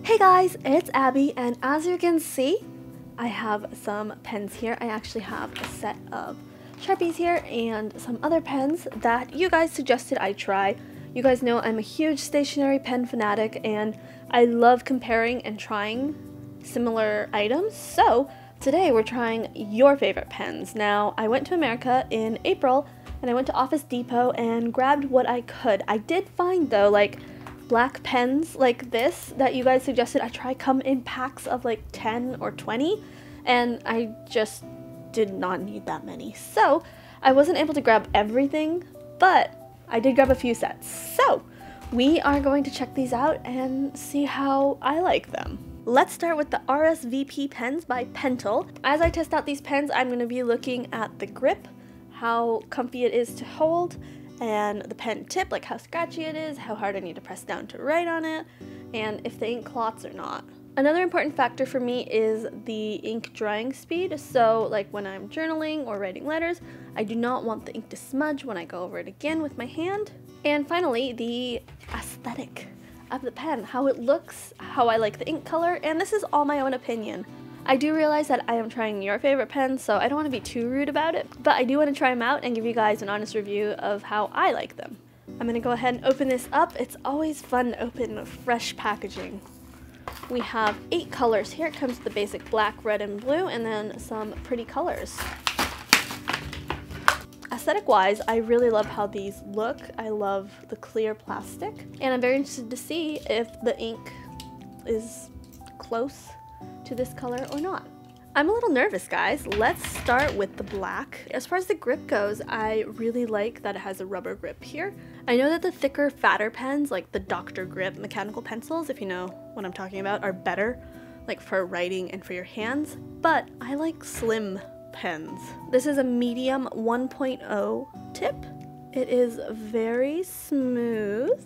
Hey guys, it's Abby, and as you can see, I have some pens here. I actually have a set of Sharpies here and some other pens that you guys suggested I try. You guys know I'm a huge stationery pen fanatic and I love comparing and trying similar items. So today we're trying your favorite pens. Now, I went to America in April and I went to Office Depot and grabbed what I could. I did find though, like, black pens like this that you guys suggested I try come in packs of like 10 or 20, and I just did not need that many. So I wasn't able to grab everything, but I did grab a few sets. So we are going to check these out and see how I like them. Let's start with the RSVP Pens by Tull. As I test out these pens, I'm going to be looking at the grip, how comfy it is to hold, and the pen tip, like how scratchy it is, how hard I need to press down to write on it, and if the ink clots or not. Another important factor for me is the ink drying speed. So like when I'm journaling or writing letters, I do not want the ink to smudge when I go over it again with my hand. And finally, the aesthetic of the pen, how it looks, how I like the ink color, and this is all my own opinion. I do realize that I am trying your favorite pens, so I don't want to be too rude about it, but I do want to try them out and give you guys an honest review of how I like them. I'm going to go ahead and open this up. It's always fun to open fresh packaging. We have 8 colors here. It comes with the basic black, red, and blue, and then some pretty colors. Aesthetic-wise, I really love how these look. I love the clear plastic, and I'm very interested to see if the ink is close to this color or not. I'm a little nervous, guys. Let's start with the black. As far as the grip goes, I really like that it has a rubber grip here. I know that the thicker, fatter pens, like the Dr. Grip mechanical pencils, if you know what I'm talking about, are better, like for writing and for your hands, but I like slim pens. This is a medium 1.0 tip. It is very smooth.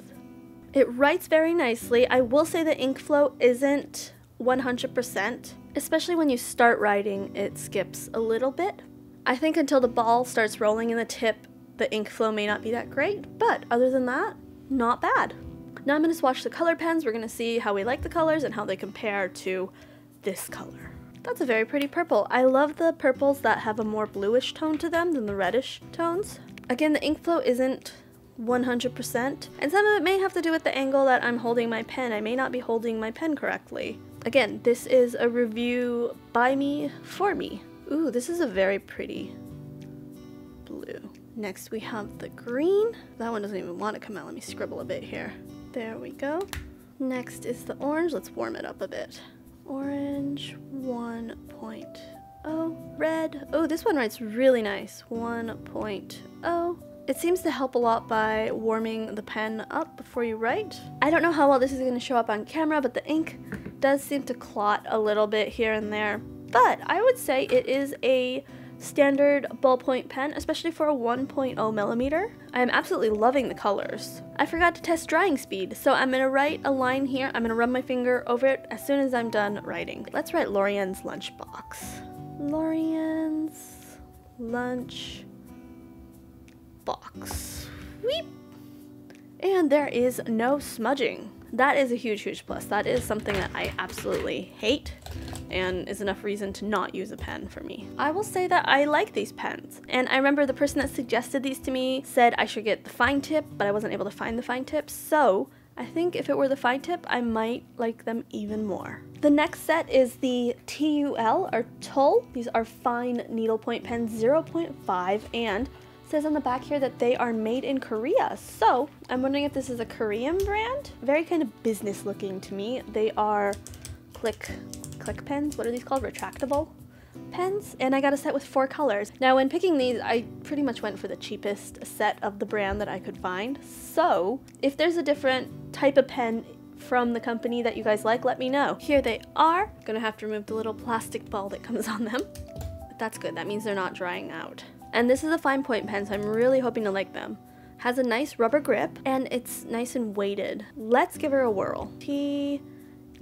It writes very nicely. I will say the ink flow isn't 100%, especially when you start writing, it skips a little bit. I think until the ball starts rolling in the tip, the ink flow may not be that great, but other than that, not bad. Now I'm going to swatch the color pens. We're going to see how we like the colors and how they compare to this color. That's a very pretty purple. I love the purples that have a more bluish tone to them than the reddish tones. Again, the ink flow isn't 100%, and some of it may have to do with the angle that I'm holding my pen. I may not be holding my pen correctly. Again, this is a review by me, for me. Ooh, this is a very pretty blue. Next we have the green. That one doesn't even want to come out. Let me scribble a bit here. There we go. Next is the orange. Let's warm it up a bit. Orange 1.0. Red. Oh, this one writes really nice. 1.0. It seems to help a lot by warming the pen up before you write. I don't know how well this is going to show up on camera, but the ink does seem to clot a little bit here and there. But I would say it is a standard ballpoint pen, especially for a 1.0 millimeter. I am absolutely loving the colors. I forgot to test drying speed, so I'm going to write a line here. I'm going to run my finger over it as soon as I'm done writing. Let's write LORIEN'S lunchbox. LORIEN'S lunch box. Weep. And there is no smudging. That is a huge, huge plus. That is something that I absolutely hate and is enough reason to not use a pen for me. I will say that I like these pens. And I remember the person that suggested these to me said I should get the fine tip, but I wasn't able to find the fine tip. So I think if it were the fine tip, I might like them even more. The next set is the TUL, or Tull. These are fine needlepoint pens, 0.5, and says on the back here that they are made in Korea. So I'm wondering if this is a Korean brand. Very kind of business looking to me. They are click pens. What are these called? Retractable pens. And I got a set with 4 colors. Now when picking these, I pretty much went for the cheapest set of the brand that I could find. So if there's a different type of pen from the company that you guys like, let me know. Here they are. Gonna have to remove the little plastic ball that comes on them. But that's good. That means they're not drying out. And this is a fine point pen, so I'm really hoping to like them. Has a nice rubber grip, and it's nice and weighted. Let's give her a whirl. TUL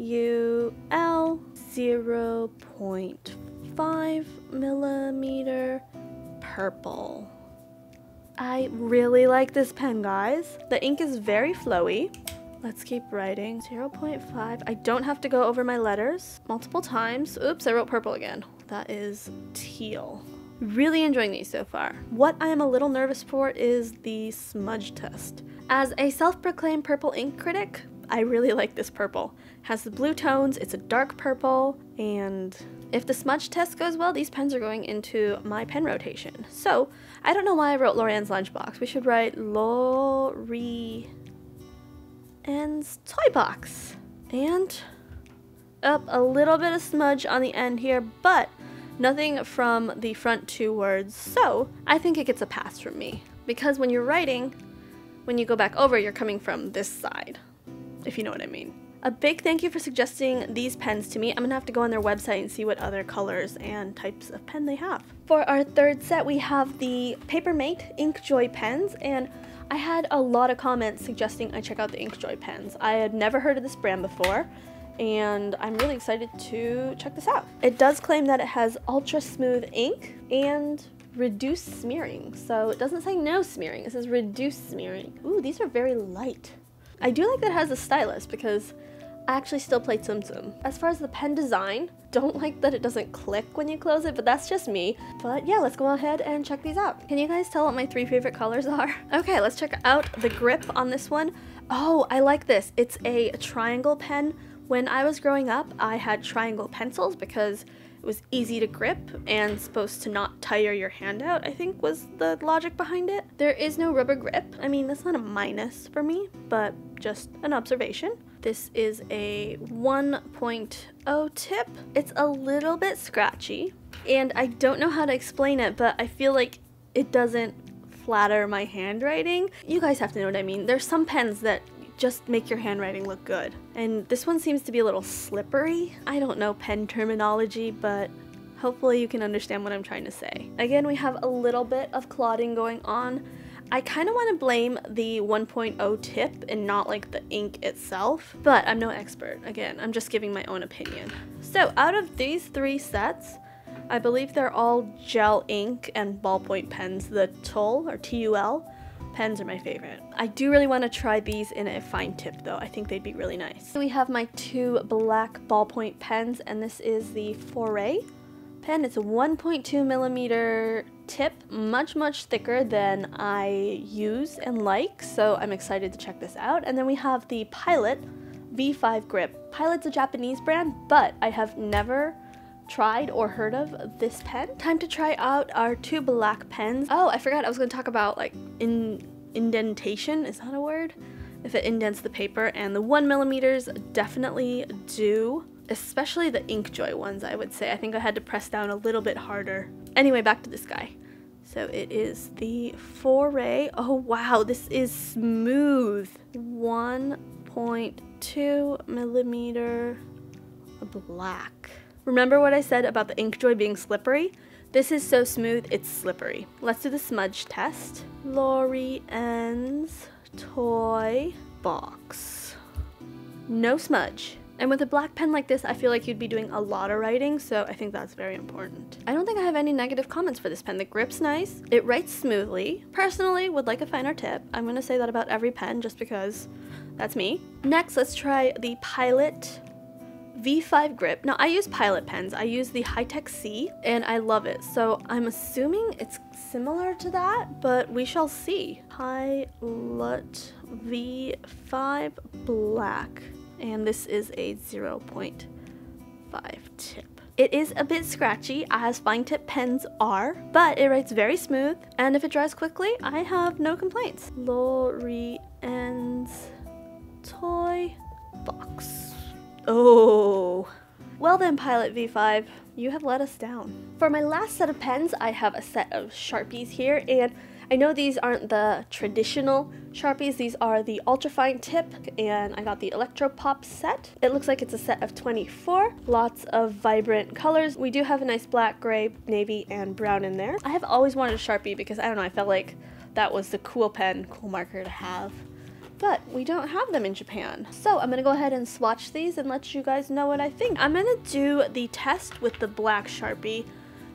0.5 millimeter purple. I really like this pen, guys. The ink is very flowy. Let's keep writing. 0.5. I don't have to go over my letters multiple times. Oops, I wrote purple again. That is teal. Really enjoying these so far. What I am a little nervous for is the smudge test. As a self-proclaimed purple ink critic, I really like this purple. It has the blue tones, it's a dark purple, and if the smudge test goes well, these pens are going into my pen rotation. So, I don't know why I wrote Lorien's lunchbox. We should write LORIEN'S toy box. And up a little bit of smudge on the end here, but nothing from the front two words. So, I think it gets a pass from me. Because when you're writing, when you go back over, you're coming from this side, if you know what I mean. A big thank you for suggesting these pens to me. I'm gonna have to go on their website and see what other colors and types of pen they have. For our third set, we have the Papermate Inkjoy pens, and I had a lot of comments suggesting I check out the Inkjoy pens. I had never heard of this brand before, and I'm really excited to check this out. It does claim that it has ultra smooth ink and reduced smearing, so it doesn't say no smearing, it says reduced smearing. Ooh, these are very light. I do like that it has a stylus because I actually still play Tsum Tsum. As far as the pen design, don't like that it doesn't click when you close it, but that's just me. But yeah, let's go ahead and check these out. Can you guys tell what my 3 favorite colors are? Okay, let's check out the grip on this one. Oh, I like this. It's a triangle pen. When I was growing up, I had triangle pencils because it was easy to grip and supposed to not tire your hand out, I think was the logic behind it. There is no rubber grip. I mean, that's not a minus for me, but just an observation. This is a 1.0 tip. It's a little bit scratchy, and I don't know how to explain it, but I feel like it doesn't flatter my handwriting. You guys have to know what I mean. There's some pens that just make your handwriting look good, and this one seems to be a little slippery. I don't know pen terminology, but hopefully you can understand what I'm trying to say. Again, we have a little bit of clotting going on. I kind of want to blame the 1.0 tip and not like the ink itself, but I'm no expert. Again, I'm just giving my own opinion. So out of these 3 sets, I believe they're all gel ink and ballpoint pens. The Tull, or TUL, pens are my favorite. I do really want to try these in a fine tip though. I think they'd be really nice. So we have my 2 black ballpoint pens, and this is the Foray pen. It's a 1.2 millimeter tip, much thicker than I use and like, so I'm excited to check this out. And then we have the Pilot V5 grip. Pilot's a Japanese brand, but I have never tried or heard of this pen. Time to try out our 2 black pens. Oh, I forgot I was going to talk about like indentation, is that a word? If it indents the paper, and the 1 millimeters definitely do. Especially the Inkjoy ones, I would say. I think I had to press down a little bit harder. Anyway, back to this guy. So it is the Foray. Oh wow, this is smooth. 1.2 millimeter black. Remember what I said about the Inkjoy being slippery? This is so smooth, it's slippery. Let's do the smudge test. LORIEN'S toy box. No smudge. And with a black pen like this, I feel like you'd be doing a lot of writing, so I think that's very important. I don't think I have any negative comments for this pen. The grip's nice, it writes smoothly. Personally, would like a finer tip. I'm gonna say that about every pen just because that's me. Next, let's try the Pilot V5 grip. Now, I use Pilot pens. I use the High-Tech C, and I love it. So I'm assuming it's similar to that, but we shall see. Pilot V5 black. And this is a 0.5 tip. It is a bit scratchy, as fine tip pens are, but it writes very smooth, and if it dries quickly, I have no complaints. LORIEN'S toy box. Oh. Well then, Pilot V5, you have let us down. For my last set of pens, I have a set of Sharpies here, and I know these aren't the traditional Sharpies, these are the ultrafine tip, and I got the Electro Pop set. It looks like it's a set of 24, lots of vibrant colors. We do have a nice black, gray, navy, and brown in there. I have always wanted a Sharpie because, I don't know, I felt like that was the cool pen, cool marker to have. But we don't have them in Japan. So I'm gonna go ahead and swatch these and let you guys know what I think. I'm gonna do the test with the black Sharpie,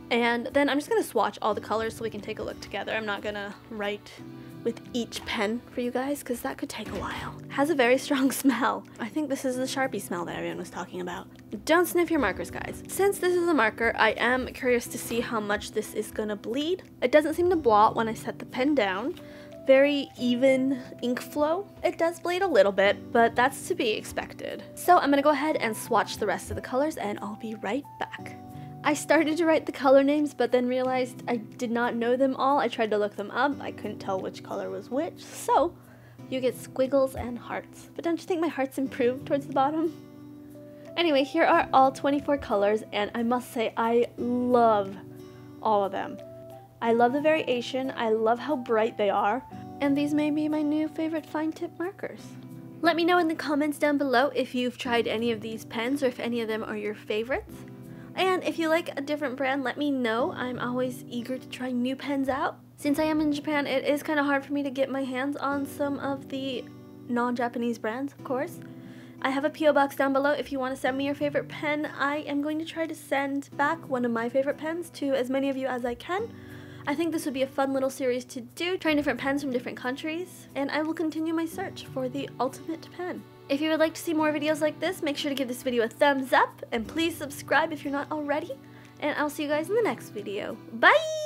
and then I'm just gonna swatch all the colors so we can take a look together. I'm not gonna write with each pen for you guys because that could take a while. Has a very strong smell. I think this is the Sharpie smell that everyone was talking about. Don't sniff your markers, guys. Since this is a marker, I am curious to see how much this is gonna bleed. It doesn't seem to blot when I set the pen down. Very even ink flow. It does bleed a little bit, but that's to be expected. So I'm gonna go ahead and swatch the rest of the colors and I'll be right back. I started to write the color names, but then realized I did not know them all. I tried to look them up. I couldn't tell which color was which. So you get squiggles and hearts. But don't you think my hearts improved towards the bottom? Anyway, here are all 24 colors, and I must say I love all of them. I love the variation. I love how bright they are. And these may be my new favorite fine tip markers. Let me know in the comments down below if you've tried any of these pens or if any of them are your favorites. And if you like a different brand, let me know. I'm always eager to try new pens out. Since I am in Japan, it is kind of hard for me to get my hands on some of the non-Japanese brands, of course. I have a P.O. box down below if you want to send me your favorite pen. I am going to try to send back one of my favorite pens to as many of you as I can. I think this would be a fun little series to do, trying different pens from different countries, and I will continue my search for the ultimate pen. If you would like to see more videos like this, make sure to give this video a thumbs up, and please subscribe if you're not already, and I'll see you guys in the next video. Bye!